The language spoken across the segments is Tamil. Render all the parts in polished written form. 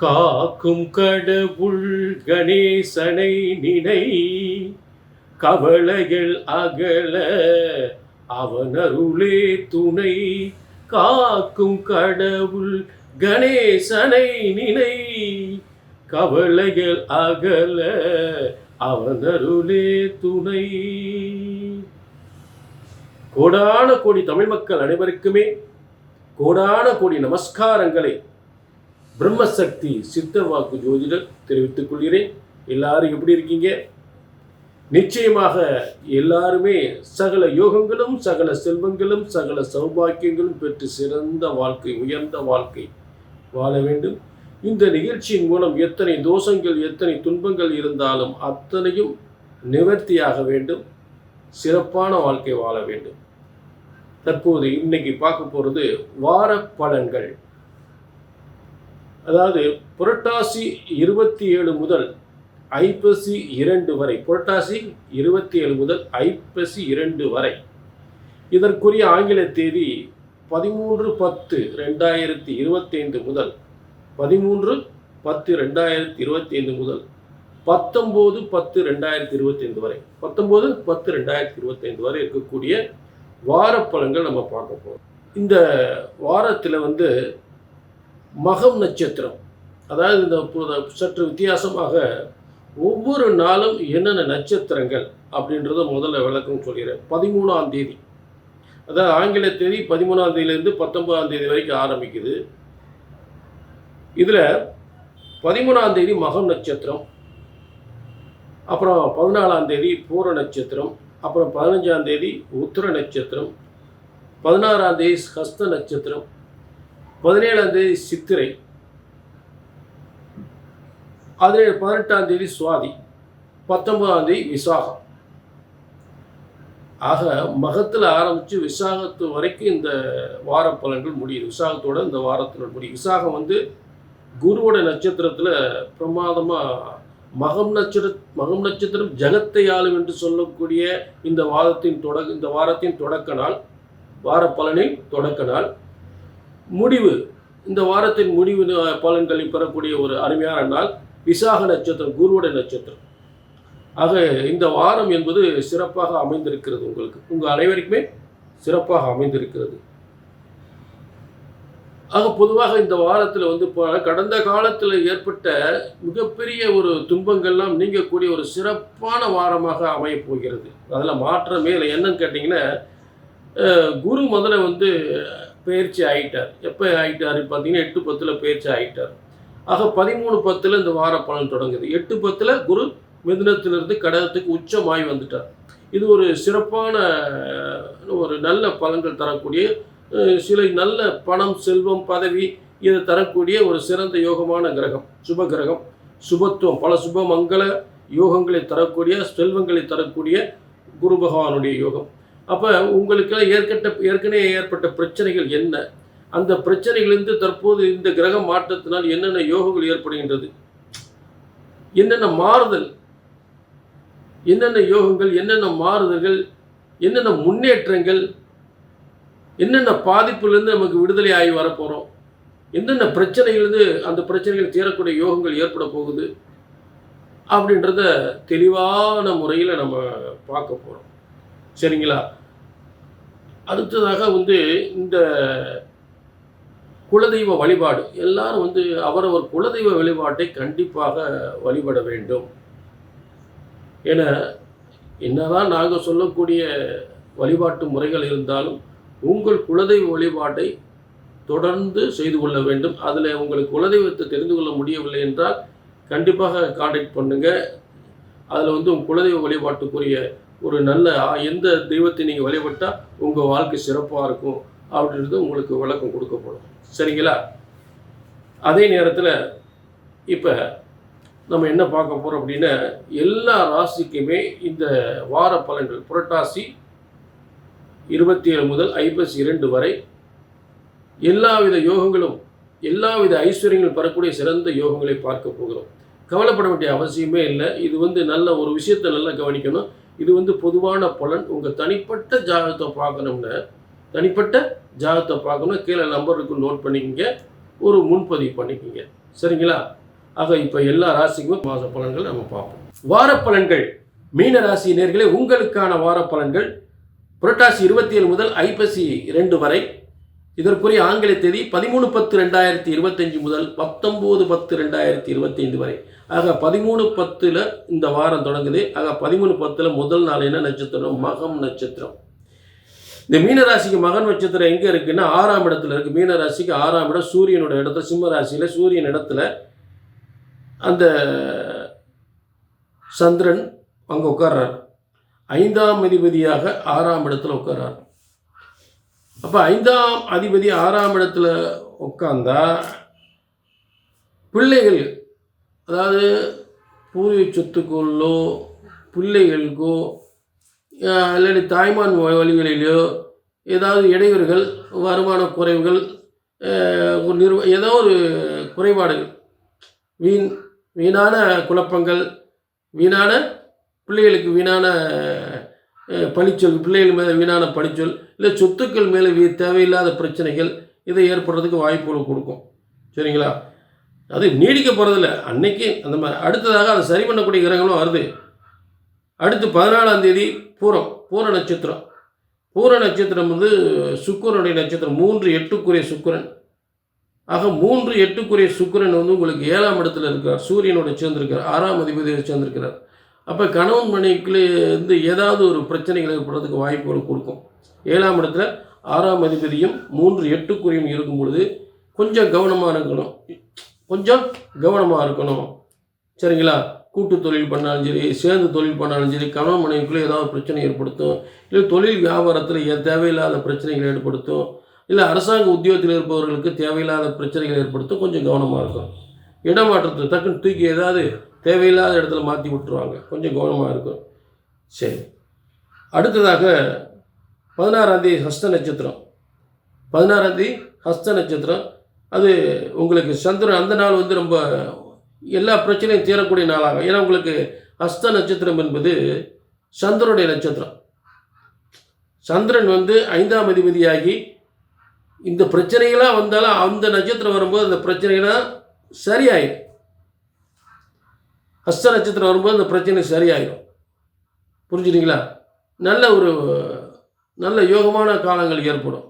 காக்கும் கடவுள் கணேசனை நினை, கவலைகள் அகல அவன் அருளே துணை. காக்கும் கடவுள் கணேசனை நினை, கவலைகள் அகல அவன் அருளே துணை. கோடான கோடி தமிழ் மக்கள் அனைவருக்குமே கோடான கோடி நமஸ்காரங்களை பிரம்மசக்தி சித்தவாக்கு ஜோதிடர் தெரிவித்துக் கொள்கிறேன். எல்லாரும் எப்படி இருக்கீங்க? நிச்சயமாக எல்லாருமே சகல யோகங்களும் சகல செல்வங்களும் சகல சௌபாக்கியங்களும் பெற்று சிறந்த வாழ்க்கை, உயர்ந்த வாழ்க்கை வாழ வேண்டும். இந்த நிகழ்ச்சியின் மூலம் எத்தனை தோஷங்கள் எத்தனை துன்பங்கள் இருந்தாலும் அத்தனையும் நிவர்த்தியாக வேண்டும், சிறப்பான வாழ்க்கை வாழ வேண்டும். தற்போது இன்னைக்கு பார்க்க போகிறது வார பலன்கள். அதாவது புரட்டாசி 27 முதல் ஐப்பசி 2 வரை, புரட்டாசி 27 முதல் ஐப்பசி 2 வரை. இதற்குரிய ஆங்கில தேதி 13/10/2025 முதல் 13/10/2025 முதல் 19/10/2025 வரை, 19/10/2025 வரை இருக்கக்கூடிய வார பலன்கள் நம்ம பார்க்க போகிறோம். இந்த வாரத்தில் மகம் நட்சத்திரம், அதாவது இந்த சற்று வித்தியாசமாக ஒவ்வொரு நாளும் என்னென்ன நட்சத்திரங்கள் அப்படின்றத முதல்ல விளக்கம் சொல்கிறேன். 13ஆம் தேதி, அதாவது ஆங்கில தேதி 13ஆம் தேதியிலேருந்து 19ஆம் தேதி வரைக்கும் ஆரம்பிக்குது. இதில் 13ஆம் தேதி மகம் நட்சத்திரம், அப்புறம் 14ஆம் தேதி பூர நட்சத்திரம், அப்புறம் 15ஆம் தேதி உத்திர நட்சத்திரம், 16ஆம் தேதி ஹஸ்த நட்சத்திரம், 17ஆம் தேதி சித்திரை, 18ஆம் தேதி சுவாதி, 19ஆம் தேதி விசாகம். ஆக மகத்தில் ஆரம்பித்து விசாகத்து வரைக்கும் இந்த வார பலன்கள் முடியுது. விசாகத்தோட இந்த வாரத்தில் முடியும். விசாகம் குருவோட நட்சத்திரத்தில் பிரமாதமாக மகம் நட்சத்திரம் ஜகத்தை ஆளும் என்று சொல்லக்கூடிய இந்த வாரத்தின் தொடக்க நாள், வார பலனின் தொடக்க நாள். முடிவு, இந்த வாரத்தின் முடிவு பலன்களை பெறக்கூடிய ஒரு அருமையான நாள் விசாக நட்சத்திரம், குருவோட நட்சத்திரம். ஆக இந்த வாரம் என்பது சிறப்பாக அமைந்திருக்கிறது. உங்கள் அனைவருக்குமே சிறப்பாக அமைந்திருக்கிறது. ஆக பொதுவாக இந்த வாரத்தில் கடந்த காலத்தில் ஏற்பட்ட மிகப்பெரிய ஒரு துன்பங்கள்லாம் நீங்கக்கூடிய ஒரு சிறப்பான வாரமாக அமையப் போகிறது. அதில் மாற்றமே இல்லை. என்னன்னு கேட்டிங்கன்னா, குரு முதல்ல பயிற்சி ஆகிட்டார். எப்போ ஆகிட்டார் பார்த்தீங்கன்னா 8/10 பயிற்சி ஆகிட்டார். ஆக 13/10 இந்த வார பலன் தொடங்குது. 8/10 குரு மிதுனத்திலிருந்து கடகத்துக்கு உச்சமாகி வந்துட்டார். இது ஒரு சிறப்பான ஒரு நல்ல பலன்கள் தரக்கூடிய, சில நல்ல பணம் செல்வம் பதவி இதை தரக்கூடிய ஒரு சிறந்த யோகமான கிரகம், சுப கிரகம், சுபத்துவம், பல சுப மங்கள யோகங்களை தரக்கூடிய, செல்வங்களை தரக்கூடிய குரு பகவானுடைய யோகம். அப்போ உங்களுக்கு ஏற்கனவே ஏற்பட்ட பிரச்சனைகள் என்ன, அந்த பிரச்சனைகளிலிருந்து தற்போது இந்த கிரக மாற்றத்தினால் என்னென்ன யோகங்கள் ஏற்படுகின்றது, என்னென்ன மாறுதல், என்னென்ன யோகங்கள், என்னென்ன மாறுதல்கள், என்னென்ன முன்னேற்றங்கள், என்னென்ன பாதிப்புலேருந்து நமக்கு விடுதலை ஆகி வரப்போகிறோம், என்னென்ன பிரச்சனைகளிலிருந்து அந்த பிரச்சனைகள் தீரக்கூடிய யோகங்கள் ஏற்பட போகுது அப்படின்றத தெளிவான முறையில் நம்ம பார்க்க போகிறோம். சரிங்களா? அடுத்ததாக இந்த குலதெய்வ வழிபாடு, எல்லாரும் அவரவர் குலதெய்வ வழிபாட்டை கண்டிப்பாக வழிபட வேண்டும். ஏன்னா என்னதான் நாங்கள் சொல்லக்கூடிய வழிபாட்டு முறைகள் இருந்தாலும் உங்கள் குலதெய்வ வழிபாட்டை தொடர்ந்து செய்து கொள்ள வேண்டும். அதில் உங்களுக்கு குலதெய்வத்தை தெரிந்து கொள்ள முடியவில்லை என்றால் கண்டிப்பாக கான்டாக்ட் பண்ணுங்கள். அதில் உங்கள் குலதெய்வ வழிபாட்டுக்குரிய ஒரு நல்ல எந்த தெய்வத்தை நீங்கள் வழிபட்டால் உங்கள் வாழ்க்கை சிறப்பாக இருக்கும் அப்படின்றது உங்களுக்கு விளக்கம் கொடுக்கப்படும். சரிங்களா? அதே நேரத்தில் இப்போ நம்ம என்ன பார்க்க போகிறோம் அப்படின்னா, எல்லா ராசிக்குமே இந்த வார பலன்கள் புரட்டாசி 27 முதல் ஐப்பசி 2 வரை எல்லாவித யோகங்களும் எல்லாவித ஐஸ்வர்யங்களும் பெறக்கூடிய சிறந்த யோகங்களை பார்க்க போகிறோம். கவலைப்பட வேண்டிய அவசியமே இல்லை. இது நல்ல ஒரு விஷயத்தை நல்லா கவனிக்கணும். இது பொதுவான பலன். உங்கள் தனிப்பட்ட ஜாதகத்தை பார்க்கணும்னா கீழே நம்பருக்கு நோட் பண்ணிக்கிங்க, ஒரு முன்பதிவு பண்ணிக்கிங்க. சரிங்களா? ஆக இப்போ எல்லா ராசிக்கும் மாத பலன்கள் நம்ம பார்ப்போம். வார பலன்கள். மீன ராசி நேயர்களே, உங்களுக்கான வார பலன்கள் புரட்டாசி 27 முதல் ஐப்பசி 2 வரை. இதற்குரிய ஆங்கில தேதி 13/10/2025 முதல் 19/10/2025 வரை. ஆக 13/10 இந்த வாரம் தொடங்குது. ஆக 13/10 முதல் நாள் என்ன நட்சத்திரம்? மகம் நட்சத்திரம். இந்த மீனராசிக்கு மகன் நட்சத்திரம் எங்கே இருக்குன்னா 6ஆம் இடத்துல இருக்குது. மீனராசிக்கு 6ஆம் இடம் சூரியனோட இடத்துல, சிம்ம ராசியில் சூரியன் இடத்துல அந்த சந்திரன் அங்கே உட்கார்றார். 5ஆம் அதிபதியாக 6ஆம் இடத்துல உட்கார்றார். அப்போ 5ஆம் அதிபதி 6ஆம் இடத்துல உட்கார்ந்தா பிள்ளைகள், அதாவது பூர்வீக சொத்துக்களோ பிள்ளைகளுக்கோ இல்லாட்டி தாய்மான் வழிகளிலோ ஏதாவது இடையூறுகள், வருமான குறைவுகள், ஏதோ ஒரு குறைபாடுகள், வீணான குழப்பங்கள், வீணான பிள்ளைகளுக்கு வீணான பழிச்சொல், பிள்ளைகள் மேலே வீணான பழிச்சொல், இல்லை சொத்துக்கள் மேலே தேவையில்லாத பிரச்சனைகள், இதை ஏற்படுறதுக்கு வாய்ப்புகள் கொடுக்கும். சரிங்களா? அது நீடிக்க போகிறதில்ல, அன்னைக்கு அந்த மாதிரி. அடுத்ததாக அதை சரி பண்ணக்கூடிய கிரகங்களும் வருது. அடுத்து 14ஆம் தேதி பூர நட்சத்திரம். பூர நட்சத்திரம் வந்து சுக்கிரனுடைய நட்சத்திரம். 3/8க்குரிய சுக்கிரன். ஆக 3/8க்குரிய சுக்கிரன் வந்து உங்களுக்கு 7ஆம் இடத்துல இருக்கார். சூரியனோட சேர்ந்திருக்கார். 6ஆம் அதிபதியோட சேர்ந்திருக்கிறார். அப்போ கணவன் மனைவிக்குள்ளே இருந்து ஏதாவது ஒரு பிரச்சனைகள் ஏற்படுறதுக்கு வாய்ப்புகள் கொடுக்கும். 7ஆம் இடத்துல 6ஆம் அதிபதியும் 3/8க்குரியும் இருக்கும் பொழுது கொஞ்சம் கவனமாக இருக்கணும். சரிங்களா? கூட்டு தொழில் பண்ணாலும் சரி, சேர்ந்து தொழில் பண்ணாலும் சரி, கணவன் மனைவிக்குள்ளே ஏதாவது பிரச்சனை ஏற்படுத்தும். இல்லை தொழில் வியாபாரத்தில் தேவையில்லாத பிரச்சனைகள் ஏற்படுத்தும். இல்லை அரசாங்க உத்தியோகத்தில் இருப்பவர்களுக்கு தேவையில்லாத பிரச்சனைகள் ஏற்படுத்தும். கொஞ்சம் கவனமாக இருக்கும். இடமாற்றத்தை டக்குன்னு தூக்கி ஏதாவது தேவையில்லாத இடத்துல மாற்றி விட்டுருவாங்க. கொஞ்சம் கவனமாக இருக்கும். சரி, அடுத்ததாக 16ஆம் தேதி ஹஸ்த நட்சத்திரம். 16ஆம் தேதி ஹஸ்த நட்சத்திரம். அது உங்களுக்கு சந்திரன் அந்த நாள் வந்து ரொம்ப எல்லா பிரச்சனையும் தீரக்கூடிய நாளாகும். ஏன்னா உங்களுக்கு ஹஸ்த நட்சத்திரம் என்பது சந்திரனுடைய நட்சத்திரம். சந்திரன் வந்து 5ஆம் அதிபதியாகி இந்த பிரச்சனைகளாக வந்தாலும் அந்த நட்சத்திரம் வரும்போது அந்த பிரச்சனைகளாக சரியாயிடும். ஹஸ்த நட்சத்திரம் வரும்போது அந்த பிரச்சனை சரியாயிடும். புரிஞ்சுட்டீங்களா? நல்ல யோகமான காலங்கள் ஏற்படும்.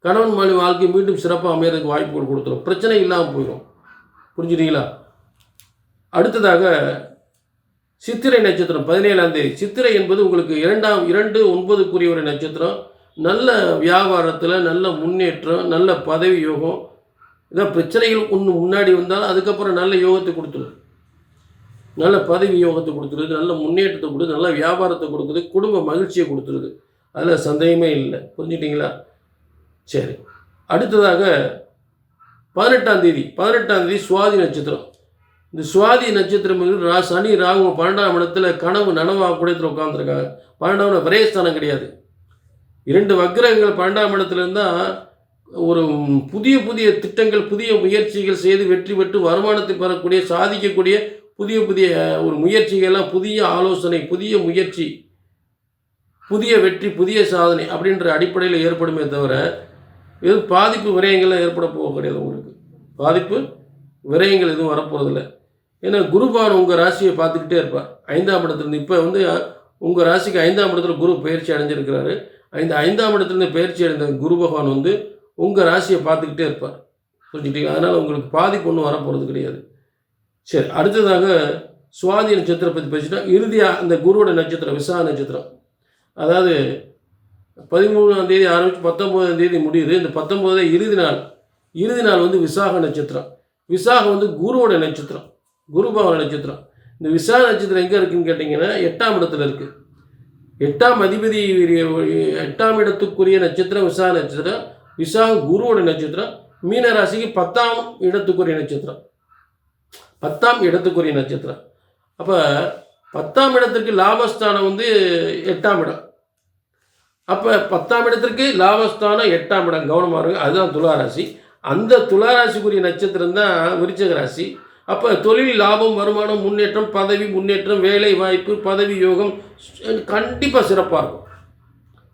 கணவன் மனைவி வாழ்க்கை மீண்டும் சிறப்பாக அமையறதுக்கு வாய்ப்புகள் கொடுத்துரும். பிரச்சனை இல்லாமல் போயிடும். புரிஞ்சுட்டீங்களா? அடுத்ததாக சித்திரை நட்சத்திரம் 17ஆம் தேதி. சித்திரை என்பது உங்களுக்கு 2/9க்குரிய ஒரு நட்சத்திரம். நல்ல வியாபாரத்தில் நல்ல முன்னேற்றம், நல்ல பதவி யோகம். இதான் பிரச்சனைகள் ஒன்று முன்னாடி வந்தாலும் அதுக்கப்புறம் நல்ல யோகத்தை கொடுத்துருது. நல்ல பதவி யோகத்தை கொடுத்துருது, நல்ல முன்னேற்றத்தை கொடுக்குது, நல்ல வியாபாரத்தை கொடுக்குது, குடும்ப மகிழ்ச்சியை கொடுத்துருது. அதில் சந்தேகமே இல்லை. புரிஞ்சுட்டிங்களா? சரி, அடுத்ததாக 18ஆம் தேதி சுவாதி நட்சத்திரம். இந்த சுவாதி நட்சத்திரம் சனி ராகு 12ஆம் இடத்துல கனவு நனவாகக்கூடியத்தில் உட்காந்துருக்காங்க. 12ஆம் விரயஸ்தானம் கிடையாது. 2 வக்கிரகங்கள் 12ஆம் இடத்துல இருந்தால் ஒரு புதிய திட்டங்கள், புதிய முயற்சிகள் செய்து வெற்றி பெற்று வருமானத்தை பெறக்கூடிய, சாதிக்கக்கூடிய புதிய ஒரு முயற்சிகள்லாம், புதிய ஆலோசனை, புதிய முயற்சி, புதிய வெற்றி, புதிய சாதனை அப்படின்ற அடிப்படையில் ஏற்படுமே தவிர எதுவும் பாதிப்பு விரயங்கள்லாம் ஏற்பட போக கிடையாது. உங்களுக்கு பாதிப்பு விரயங்கள் எதுவும் வரப்போகிறதில்ல. ஏன்னா குருபகவான் உங்கள் ராசியை பார்த்துக்கிட்டே இருப்பார் 5ஆம் இடத்துலேருந்து. இப்போ வந்து உங்கள் ராசிக்கு 5ஆம் இடத்துல குரு பயிற்சி அடைஞ்சிருக்கிறாரு. 5ஆம் இடத்துலேருந்து பயிற்சி அடைந்த குரு பகவான் வந்து உங்கள் ராசியை பார்த்துக்கிட்டே இருப்பார். புரிஞ்சுக்கிட்டீங்க? அதனால் உங்களுக்கு பாதிப்பு ஒன்றும் வரப்போகிறது கிடையாது. சரி, அடுத்ததாக சுவாதி நட்சத்திரம் பற்றி பேசிட்டா, இறுதியாக அந்த குருவோட நட்சத்திரம் விசாக நட்சத்திரம். அதாவது 13ஆம் தேதி ஆரம்பித்து 19ஆம் தேதி முடியுது. இந்த 19 இறுதி நாள் வந்து விசாக நட்சத்திரம். விசாகம் வந்து குருவோட நட்சத்திரம், குருபவன நட்சத்திரம். இந்த விசாக நட்சத்திரம் எங்கே இருக்குதுன்னு கேட்டிங்கன்னா 8ஆம் இடத்துல இருக்குது. 8ஆம் அதிபதி 8ஆம் இடத்துக்குரிய நட்சத்திரம் விசாக நட்சத்திரம். விசாக குருவோட நட்சத்திரம். மீன ராசிக்கு 10ஆம் இடத்துக்குரிய நட்சத்திரம். 10ஆம் இடத்துக்குரிய நட்சத்திரம். அப்போ 10ஆம் இடத்திற்கு லாபஸ்தானம் வந்து 8ஆம் இடம். அப்போ 10ஆம் இடத்திற்கு லாபஸ்தானம் 8ஆம் இடம். கவனமாக இருக்கும். அதுதான் துளாராசி. அந்த துளாராசிக்குரிய நட்சத்திரம் தான் விருச்சிக ராசி. அப்போ தொழில் லாபம், வருமானம், முன்னேற்றம், பதவி முன்னேற்றம், வேலை வாய்ப்பு, பதவி யோகம் கண்டிப்பாக சிறப்பாக இருக்கும்.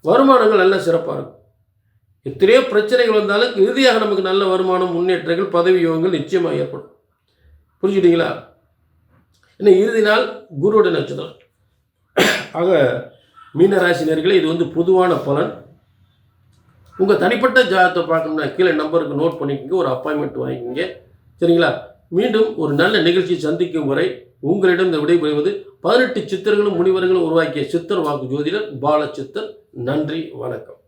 வருமானங்கள் நல்லா சிறப்பாக இருக்கும். எத்தனையோ பிரச்சனைகள் வந்தாலும் இறுதியாக நமக்கு நல்ல வருமானம், முன்னேற்றங்கள், பதவி யோகங்கள் நிச்சயமாக ஏற்படும். புரிஞ்சுட்டீங்களா? இன்னும் இறுதி நாள் குருவோட நட்சத்திரம். ஆக மீனராசி நேயர்களே, இது வந்து பொதுவான பலன். உங்கள் தனிப்பட்ட ஜாதகத்தை பார்க்கணும்னா கீழே நம்பருக்கு நோட் பண்ணிக்கோங்க, ஒரு அப்பாயின்மெண்ட் வாங்கிக்கோங்க. சரிங்களா? மீண்டும் ஒரு நல்ல நிகழ்ச்சி சந்திக்கும் வரை உங்களிடம் இந்த விடைபெறுவது 18 சித்தர்களும் முனிவர்களும் உருவாக்கிய சித்தர் வாக்கு ஜோதிடர் பாலச்சித்தர். நன்றி, வணக்கம்.